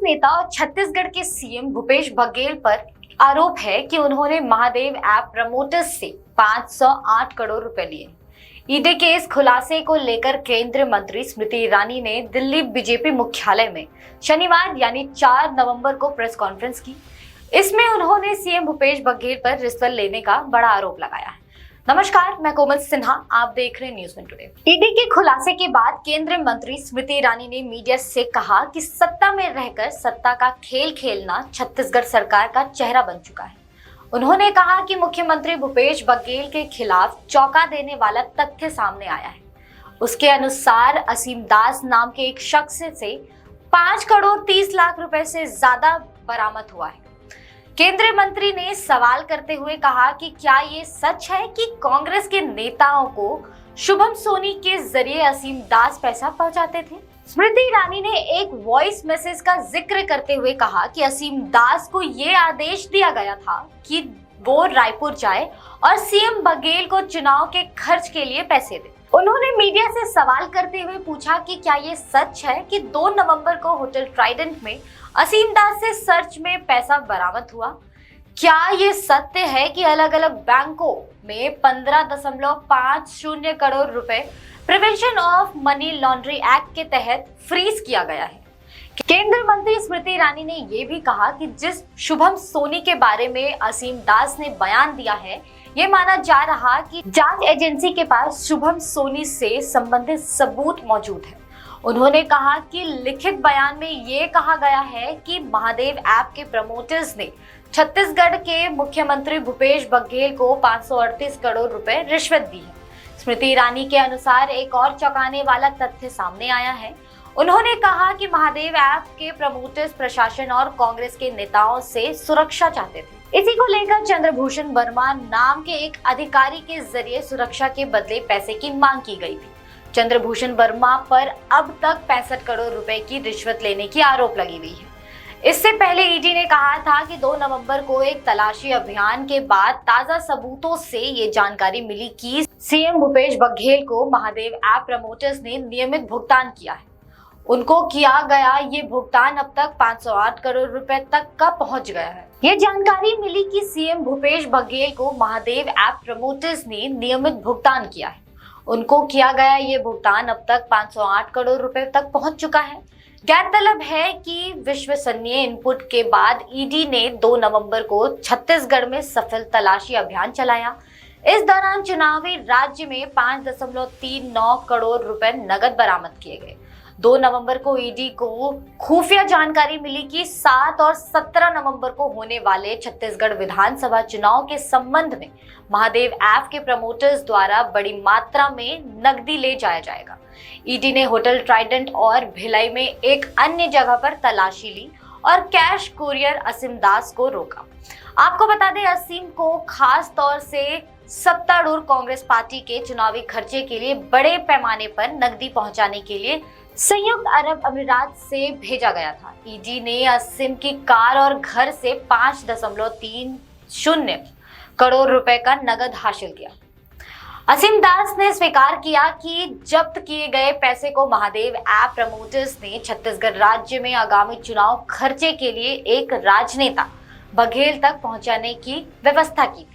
नेता और छत्तीसगढ़ के सीएम भूपेश बघेल पर आरोप है कि उन्होंने महादेव ऐप प्रमोटर्स से 508 करोड़ रुपए लिए। ईडी के इस खुलासे को लेकर केंद्रीय मंत्री स्मृति ईरानी ने दिल्ली बीजेपी मुख्यालय में शनिवार यानी 4 नवंबर को प्रेस कॉन्फ्रेंस की। इसमें उन्होंने सीएम भूपेश बघेल पर रिश्वत लेने का बड़ा आरोप लगाया है। नमस्कार, मैं कोमल सिन्हा, आप देख रहे हैं न्यूज़ 1 टुडे। ईडी के खुलासे के बाद केंद्रीय मंत्री स्मृति ईरानी ने मीडिया से कहा कि सत्ता में रहकर सत्ता का खेल खेलना छत्तीसगढ़ सरकार का चेहरा बन चुका है। उन्होंने कहा कि मुख्यमंत्री भूपेश बघेल के खिलाफ चौंका देने वाला तथ्य सामने आया है। उसके अनुसार असीम दास नाम के एक शख्स से 5 करोड़ 30 लाख रुपए से ज्यादा बरामद हुआ है। केंद्रीय मंत्री ने सवाल करते हुए कहा कि क्या ये सच है कि कांग्रेस के नेताओं को शुभम सोनी के जरिए असीम दास पैसा पहुंचाते थे। स्मृति ईरानी ने एक वॉइस मैसेज का जिक्र करते हुए कहा कि असीम दास को ये आदेश दिया गया था कि वो रायपुर जाए और सीएम बघेल को चुनाव के खर्च के लिए पैसे दे। उन्होंने मीडिया से सवाल करते हुए पूछा कि क्या ये सच है कि 2 नवंबर को होटल ट्राइडेंट में असीम दास से सर्च में पैसा बरामद हुआ। क्या ये सत्य है कि अलग अलग बैंकों में 15.50 करोड़ रुपए prevention of money laundry act के तहत फ्रीज किया गया है। केंद्रीय मंत्री स्मृति ईरानी ने यह भी कहा कि जिस शुभम सोनी के बारे में असीम दास ने बयान दिया है, ये माना जा रहा कि जांच एजेंसी के पास शुभम सोनी से संबंधित सबूत मौजूद है। उन्होंने कहा कि लिखित बयान में ये कहा गया है कि महादेव ऐप के प्रमोटर्स ने छत्तीसगढ़ के मुख्यमंत्री भूपेश बघेल को 538 करोड़ रुपए रिश्वत दी है। स्मृति ईरानी के अनुसार एक और चौंकाने वाला तथ्य सामने आया है। उन्होंने कहा कि महादेव ऐप के प्रमोटर्स प्रशासन और कांग्रेस के नेताओं से सुरक्षा चाहते थे। इसी को लेकर चंद्रभूषण वर्मा नाम के एक अधिकारी के जरिए सुरक्षा के बदले पैसे की मांग की गई थी। चंद्रभूषण वर्मा पर अब तक 65 करोड़ रुपए की रिश्वत लेने की आरोप लगी हुई है। इससे पहले ईडी ने कहा था कि 2 नवंबर को एक तलाशी अभियान के बाद ताजा सबूतों से ये जानकारी मिली कि सीएम भूपेश बघेल को महादेव ऐप प्रमोटर्स ने नियमित भुगतान किया है। उनको किया गया ये भुगतान अब तक 508 करोड़ रुपए तक का पहुंच गया है। ये जानकारी मिली कि सीएम भूपेश बघेल को महादेव ऐप प्रमोटर्स ने नियमित भुगतान किया है। उनको किया गया ये भुगतान अब तक 508 करोड़ रुपए तक पहुंच चुका है। गौरतलब है कि विश्वसनीय इनपुट के बाद ईडी ने 2 नवंबर को छत्तीसगढ़ में सफल तलाशी अभियान चलाया। इस दौरान चुनावी राज्य में 5.39 करोड़ रुपए नगद बरामद किए गए। 2 नवंबर को ईडी को खुफिया जानकारी मिली कि 7 और 17 नवंबर को होने वाले छत्तीसगढ़ विधानसभा चुनाव के संबंध में महादेव ऐप के प्रमोटर्स द्वारा बड़ी मात्रा में नकदी ले जाया जाएगा। ईडी ने होटल ट्राइडेंट और भिलाई में एक अन्य जगह पर तलाशी ली और कैश कुरियर असीम दास को रोका। आपको बता दें, असीम को खास तौर से सत्तारूढ़ कांग्रेस पार्टी के चुनावी खर्चे के लिए बड़े पैमाने पर नकदी पहुंचाने के लिए संयुक्त अरब अमीरात से भेजा गया था। ईडी ने असीम की कार और घर से 5.30 करोड़ रुपए का नगद हासिल किया। असीम दास ने स्वीकार किया कि जब्त किए गए पैसे को महादेव ऐप प्रमोटर्स ने छत्तीसगढ़ राज्य में आगामी चुनाव खर्चे के लिए एक राजनेता बघेल तक पहुंचाने की व्यवस्था की थी।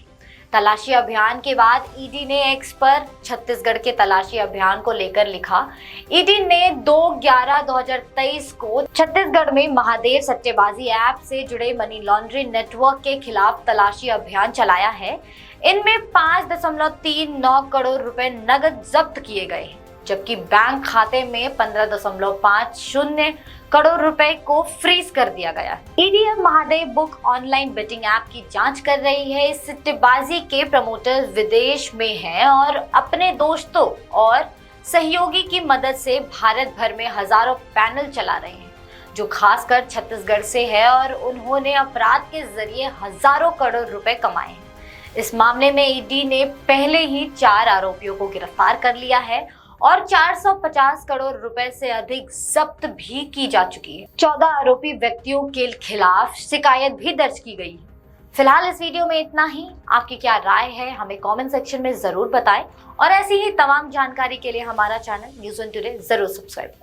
तलाशी अभियान के बाद ईडी ने एक्स पर छत्तीसगढ़ के तलाशी अभियान को लेकर लिखा। ईडी ने 2/11/2023 को छत्तीसगढ़ में महादेव सट्टेबाजी ऐप से जुड़े मनी लॉन्ड्री नेटवर्क के खिलाफ तलाशी अभियान चलाया है। इनमें 5.39 करोड़ रुपए नगद जब्त किए गए हैं, जबकि बैंक खाते में 15.50 करोड़ रुपए को फ्रीज कर दिया गया है। ईडी अब Mahadev book online betting app की जांच कर रही है। इस सट्टेबाजी के प्रमोटर्स विदेश में हैं और अपने दोस्तों और सहयोगी की मदद से भारत भर में हजारों पैनल चला रहे हैं, जो खासकर छत्तीसगढ़ से है और उन्होंने अपराध के जरिए हजारों करोड़ रुपए कमाए हैं। इस मामले में ईडी ने पहले ही 4 आरोपियों को गिरफ्तार कर लिया है और 450 करोड़ रुपए से अधिक जब्त भी की जा चुकी है। 14 आरोपी व्यक्तियों के खिलाफ शिकायत भी दर्ज की गई है। फिलहाल इस वीडियो में इतना ही। आपकी क्या राय है हमें कमेंट सेक्शन में जरूर बताएं और ऐसी ही तमाम जानकारी के लिए हमारा चैनल न्यूज़ 1 टुडे जरूर सब्सक्राइब करें।